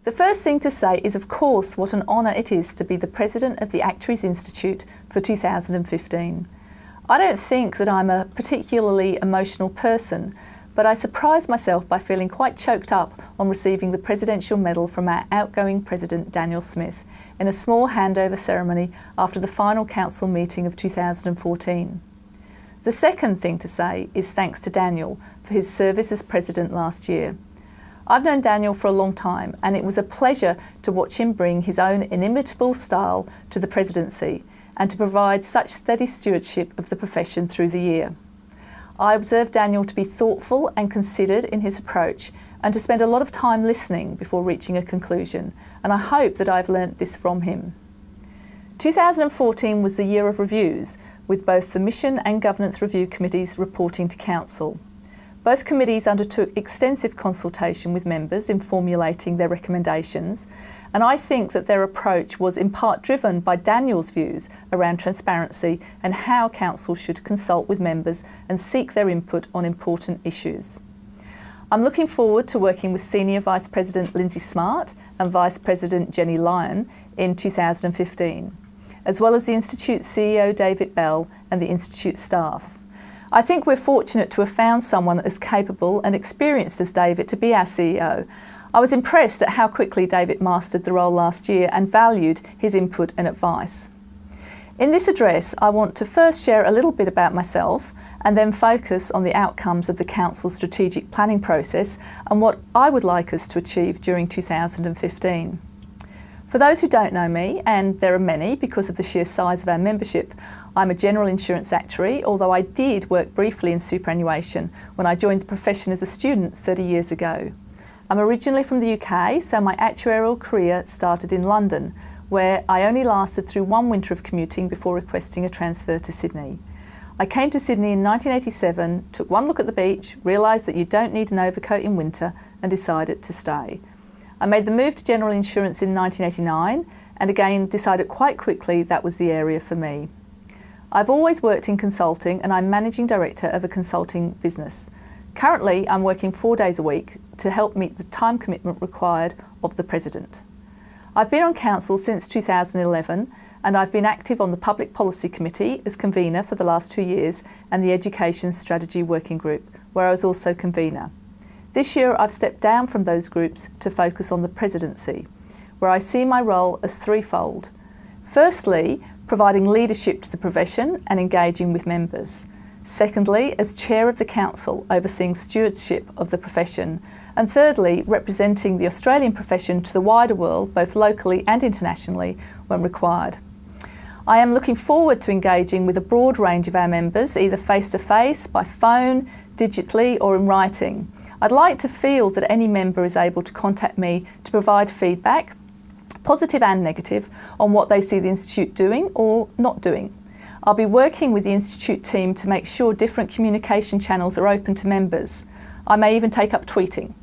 The first thing to say is, of course, what an honour it is to be the President of the Actuaries Institute for 2015. I don't think that I'm a particularly emotional person, but I surprised myself by feeling quite choked up on receiving the Presidential Medal from our outgoing President Daniel Smith in a small handover ceremony after the final Council meeting of 2014. The second thing to say is thanks to Daniel for his service as President last year. I've known Daniel for a long time, and it was a pleasure to watch him bring his own inimitable style to the presidency and to provide such steady stewardship of the profession through the year. I observed Daniel to be thoughtful and considered in his approach and to spend a lot of time listening before reaching a conclusion, and I hope that I've learnt this from him. 2014 was the year of reviews, with both the Mission and Governance Review Committees reporting to Council. Both committees undertook extensive consultation with members in formulating their recommendations, and I think that their approach was in part driven by Daniel's views around transparency and how Council should consult with members and seek their input on important issues. I'm looking forward to working with Senior Vice President Lindsay Smart and Vice President Jenny Lyon in 2015, as well as the Institute CEO David Bell and the Institute staff. I think we're fortunate to have found someone as capable and experienced as David to be our CEO. I was impressed at how quickly David mastered the role last year and valued his input and advice. In this address, I want to first share a little bit about myself and then focus on the outcomes of the Council's strategic planning process and what I would like us to achieve during 2015. For those who don't know me, and there are many because of the sheer size of our membership, I'm a general insurance actuary, although I did work briefly in superannuation when I joined the profession as a student 30 years ago. I'm originally from the UK, so my actuarial career started in London, where I only lasted through one winter of commuting before requesting a transfer to Sydney. I came to Sydney in 1987, took one look at the beach, realised that you don't need an overcoat in winter, and decided to stay. I made the move to general insurance in 1989 and again decided quite quickly that was the area for me. I've always worked in consulting and I'm managing director of a consulting business. Currently, I'm working 4 days a week to help meet the time commitment required of the President. I've been on Council since 2011 and I've been active on the Public Policy Committee as convener for the last 2 years and the Education Strategy Working Group, where I was also convener. This year I've stepped down from those groups to focus on the presidency, where I see my role as threefold. Firstly, providing leadership to the profession and engaging with members. Secondly, as chair of the Council, overseeing stewardship of the profession. And thirdly, representing the Australian profession to the wider world, both locally and internationally, when required. I am looking forward to engaging with a broad range of our members, either face-to-face, by phone, digitally or in writing. I'd like to feel that any member is able to contact me to provide feedback, positive and negative, on what they see the Institute doing or not doing. I'll be working with the Institute team to make sure different communication channels are open to members. I may even take up tweeting.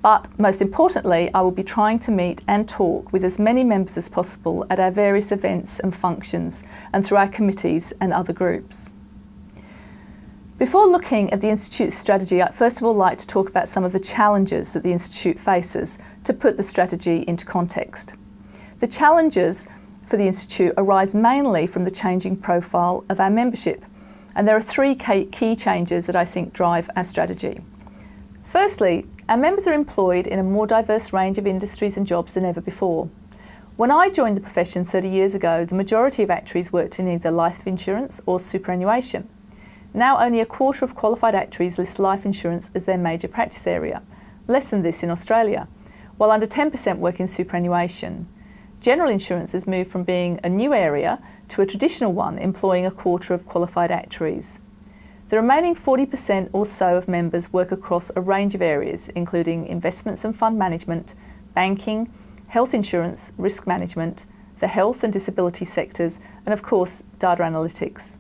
But most importantly, I will be trying to meet and talk with as many members as possible at our various events and functions and through our committees and other groups. Before looking at the Institute's strategy, I'd first of all like to talk about some of the challenges that the Institute faces to put the strategy into context. The challenges for the Institute arise mainly from the changing profile of our membership, and there are three key changes that I think drive our strategy. Firstly, our members are employed in a more diverse range of industries and jobs than ever before. When I joined the profession 30 years ago, the majority of actuaries worked in either life insurance or superannuation. Now only a quarter of qualified actuaries list life insurance as their major practice area, less than this in Australia, while under 10% work in superannuation. General insurance has moved from being a new area to a traditional one, employing a quarter of qualified actuaries. The remaining 40% or so of members work across a range of areas, including investments and fund management, banking, health insurance, risk management, the health and disability sectors, and of course, data analytics.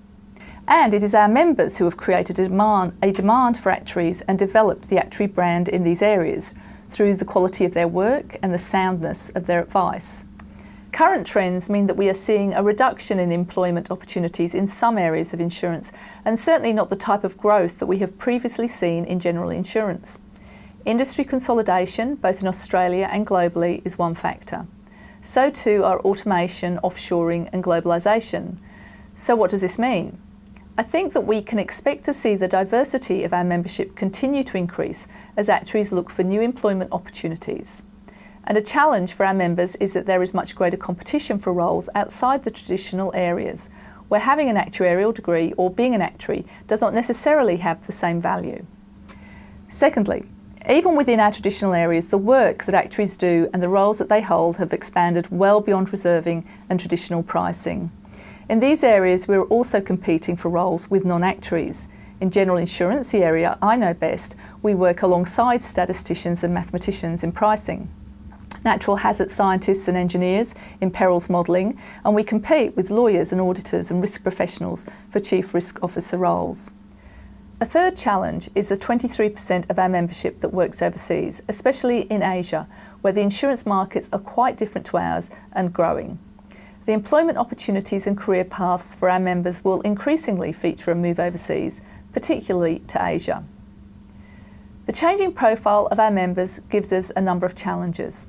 And it is our members who have created a demand for actuaries and developed the actuary brand in these areas through the quality of their work and the soundness of their advice. Current trends mean that we are seeing a reduction in employment opportunities in some areas of insurance, and certainly not the type of growth that we have previously seen in general insurance. Industry consolidation, both in Australia and globally, is one factor. So too are automation, offshoring and globalisation. So what does this mean? I think that we can expect to see the diversity of our membership continue to increase as actuaries look for new employment opportunities. And a challenge for our members is that there is much greater competition for roles outside the traditional areas, where having an actuarial degree or being an actuary does not necessarily have the same value. Secondly, even within our traditional areas, the work that actuaries do and the roles that they hold have expanded well beyond reserving and traditional pricing. In these areas, we're also competing for roles with non-actuaries. In general insurance, the area I know best, we work alongside statisticians and mathematicians in pricing, natural hazard scientists and engineers in perils modelling, and we compete with lawyers and auditors and risk professionals for chief risk officer roles. A third challenge is the 23% of our membership that works overseas, especially in Asia, where the insurance markets are quite different to ours and growing. The employment opportunities and career paths for our members will increasingly feature a move overseas, particularly to Asia. The changing profile of our members gives us a number of challenges.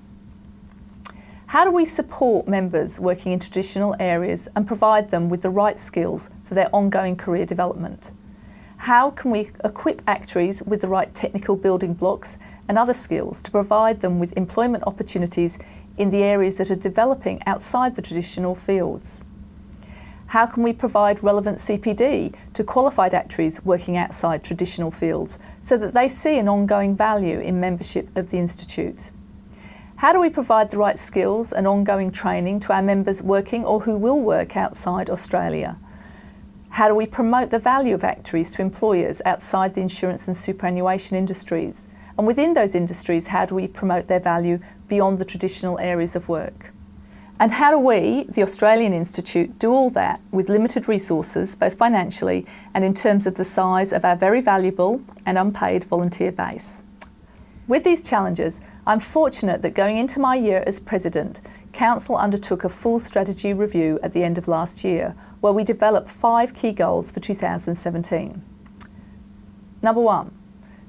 How do we support members working in traditional areas and provide them with the right skills for their ongoing career development? How can we equip actuaries with the right technical building blocks and other skills to provide them with employment opportunities in the areas that are developing outside the traditional fields? How can we provide relevant CPD to qualified actuaries working outside traditional fields so that they see an ongoing value in membership of the Institute? How do we provide the right skills and ongoing training to our members working or who will work outside Australia? How do we promote the value of actuaries to employers outside the insurance and superannuation industries? And within those industries, how do we promote their value beyond the traditional areas of work? And how do we, the Australian Institute, do all that with limited resources, both financially and in terms of the size of our very valuable and unpaid volunteer base? With these challenges, I'm fortunate that going into my year as President, Council undertook a full strategy review at the end of last year, where we developed 5 key goals for 2017. Number 1,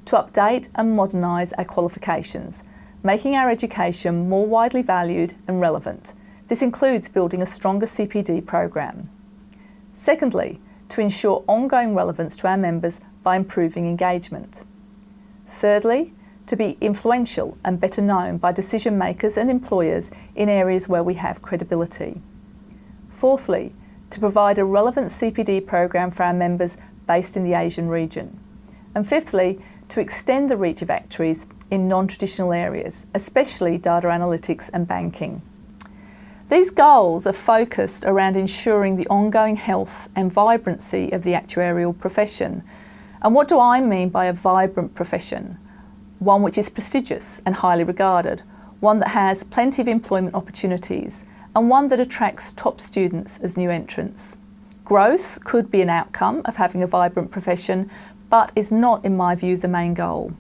to update and modernise our qualifications, making our education more widely valued and relevant. This includes building a stronger CPD program. Secondly, to ensure ongoing relevance to our members by improving engagement. Thirdly, to be influential and better known by decision makers and employers in areas where we have credibility. Fourthly, to provide a relevant CPD program for our members based in the Asian region. And fifthly, to extend the reach of actuaries in non-traditional areas, especially data analytics and banking. These goals are focused around ensuring the ongoing health and vibrancy of the actuarial profession. And what do I mean by a vibrant profession? One which is prestigious and highly regarded, one that has plenty of employment opportunities, and one that attracts top students as new entrants. Growth could be an outcome of having a vibrant profession, but is not, in my view, the main goal.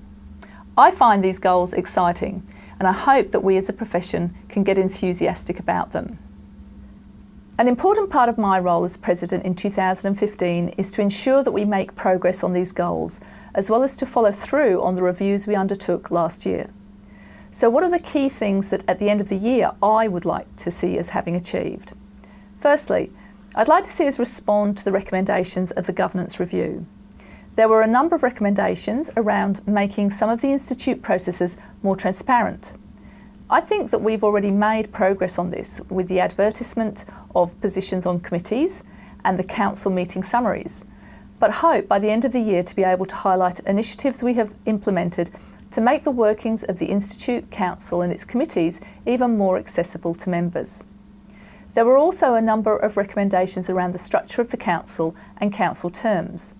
I find these goals exciting, and I hope that we as a profession can get enthusiastic about them. An important part of my role as President in 2015 is to ensure that we make progress on these goals, as well as to follow through on the reviews we undertook last year. So what are the key things that at the end of the year I would like to see us having achieved? Firstly, I'd like to see us respond to the recommendations of the governance review. There were a number of recommendations around making some of the Institute processes more transparent. I think that we've already made progress on this with the advertisement of positions on committees and the council meeting summaries, but hope by the end of the year to be able to highlight initiatives we have implemented to make the workings of the Institute, Council and its committees even more accessible to members. There were also a number of recommendations around the structure of the Council and Council terms.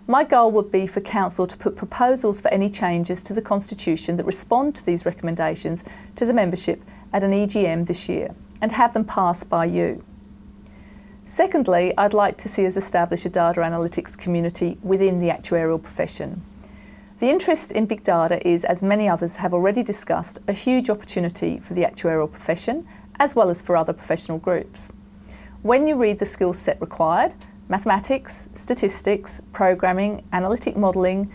My goal would be for Council to put proposals for any changes to the Constitution that respond to these recommendations to the membership at an EGM this year and have them passed by you. Secondly, I'd like to see us establish a data analytics community within the actuarial profession. The interest in big data is, as many others have already discussed, a huge opportunity for the actuarial profession as well as for other professional groups. When you read the skill set required, mathematics, statistics, programming, analytic modelling,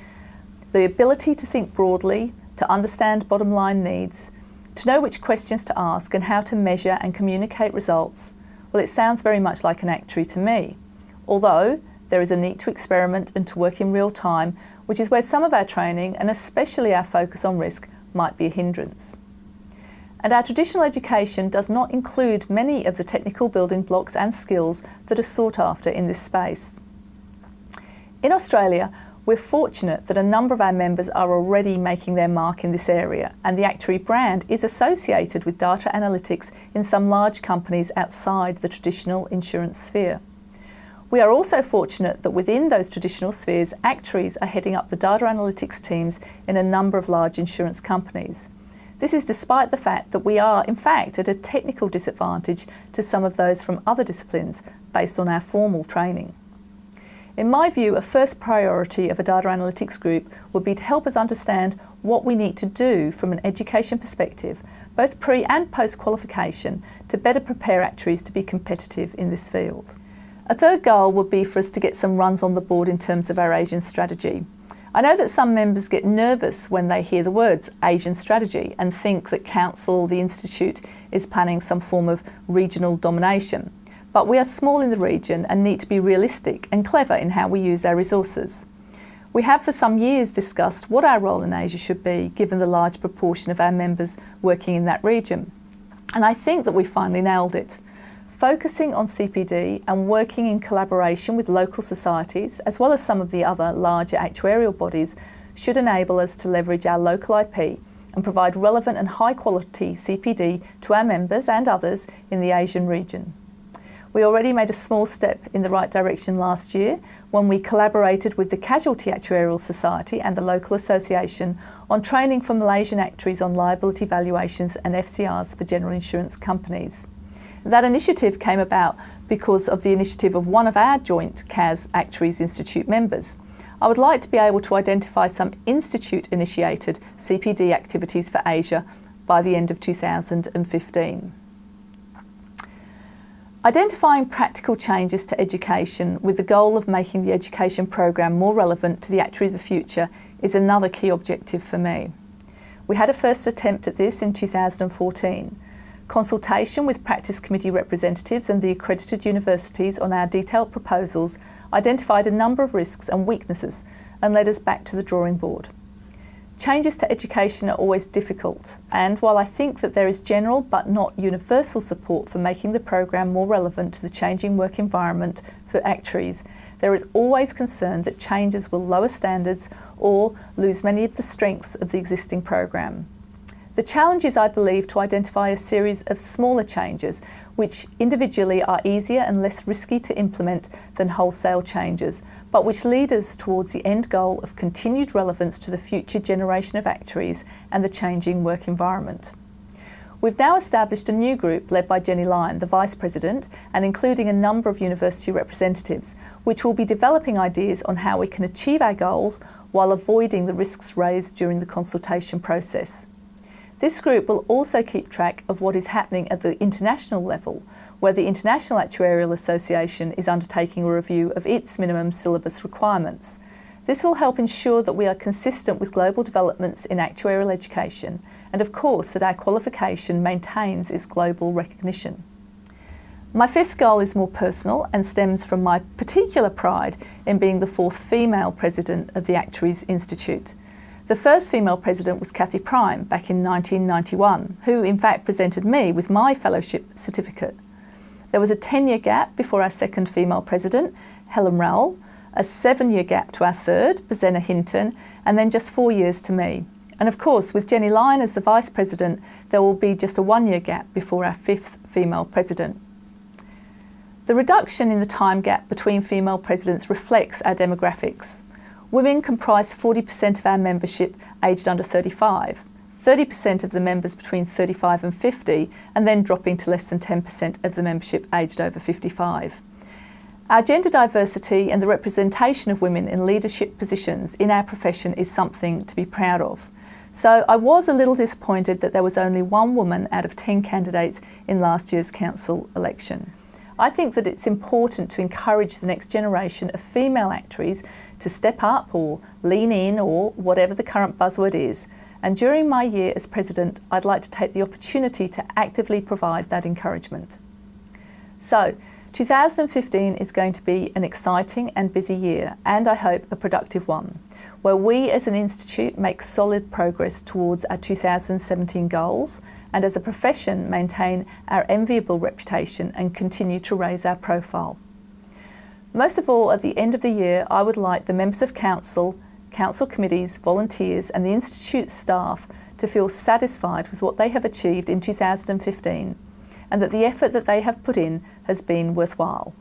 the ability to think broadly to understand bottom line needs, to know which questions to ask and how to measure and communicate results, well, it sounds very much like an actuary to me. Although there is a need to experiment and to work in real time, which is where some of our training and especially our focus on risk might be a hindrance. And our traditional education does not include many of the technical building blocks and skills that are sought after in this space. In Australia, we're fortunate that a number of our members are already making their mark in this area, and the Actuary brand is associated with data analytics in some large companies outside the traditional insurance sphere. We are also fortunate that within those traditional spheres, actuaries are heading up the data analytics teams in a number of large insurance companies. This is despite the fact that we are, in fact, at a technical disadvantage to some of those from other disciplines based on our formal training. In my view, a first priority of a data analytics group would be to help us understand what we need to do from an education perspective, both pre and post qualification, to better prepare actuaries to be competitive in this field. A third goal would be for us to get some runs on the board in terms of our Asian strategy. I know that some members get nervous when they hear the words Asian strategy and think that Council, the Institute, is planning some form of regional domination. But we are small in the region and need to be realistic and clever in how we use our resources. We have for some years discussed what our role in Asia should be, given the large proportion of our members working in that region. And I think that we finally nailed it. Focusing on CPD and working in collaboration with local societies, as well as some of the other larger actuarial bodies, should enable us to leverage our local IP and provide relevant and high quality CPD to our members and others in the Asian region. We already made a small step in the right direction last year when we collaborated with the Casualty Actuarial Society and the local association on training for Malaysian actuaries on liability valuations and FCRs for general insurance companies. That initiative came about because of the initiative of one of our joint CAS Actuaries Institute members. I would like to be able to identify some Institute-initiated CPD activities for Asia by the end of 2015. Identifying practical changes to education with the goal of making the education program more relevant to the actuary of the future is another key objective for me. We had a first attempt at this in 2014. Consultation with practice committee representatives and the accredited universities on our detailed proposals identified a number of risks and weaknesses and led us back to the drawing board. Changes to education are always difficult, and while I think that there is general but not universal support for making the program more relevant to the changing work environment for actuaries, there is always concern that changes will lower standards or lose many of the strengths of the existing program. The challenge is, I believe, to identify a series of smaller changes which individually are easier and less risky to implement than wholesale changes, but which lead us towards the end goal of continued relevance to the future generation of actuaries and the changing work environment. We've now established a new group led by Jenny Lyon, the Vice President, and including a number of university representatives, which will be developing ideas on how we can achieve our goals while avoiding the risks raised during the consultation process. This group will also keep track of what is happening at the international level, where the International Actuarial Association is undertaking a review of its minimum syllabus requirements. This will help ensure that we are consistent with global developments in actuarial education and, of course, that our qualification maintains its global recognition. My fifth goal is more personal and stems from my particular pride in being the fourth female president of the Actuaries Institute. The first female president was Kathy Prime back in 1991, who in fact presented me with my fellowship certificate. There was a 10-year gap before our second female president, Helen Rowell, a 7-year gap to our third, Bezena Hinton, and then just 4 years to me. And of course, with Jenny Lyon as the vice president, there will be just a 1-year gap before our fifth female president. The reduction in the time gap between female presidents reflects our demographics. Women comprise 40% of our membership aged under 35, 30% of the members between 35 and 50, and then dropping to less than 10% of the membership aged over 55. Our gender diversity and the representation of women in leadership positions in our profession is something to be proud of. So I was a little disappointed that there was only one woman out of 10 candidates in last year's council election. I think that it's important to encourage the next generation of female actuaries to step up or lean in or whatever the current buzzword is. And during my year as President, I'd like to take the opportunity to actively provide that encouragement. So, 2015 is going to be an exciting and busy year, and I hope a productive one, where we as an institute make solid progress towards our 2017 goals and as a profession maintain our enviable reputation and continue to raise our profile. Most of all, at the end of the year, I would like the members of Council, Council committees, volunteers and the Institute staff to feel satisfied with what they have achieved in 2015 and that the effort that they have put in has been worthwhile.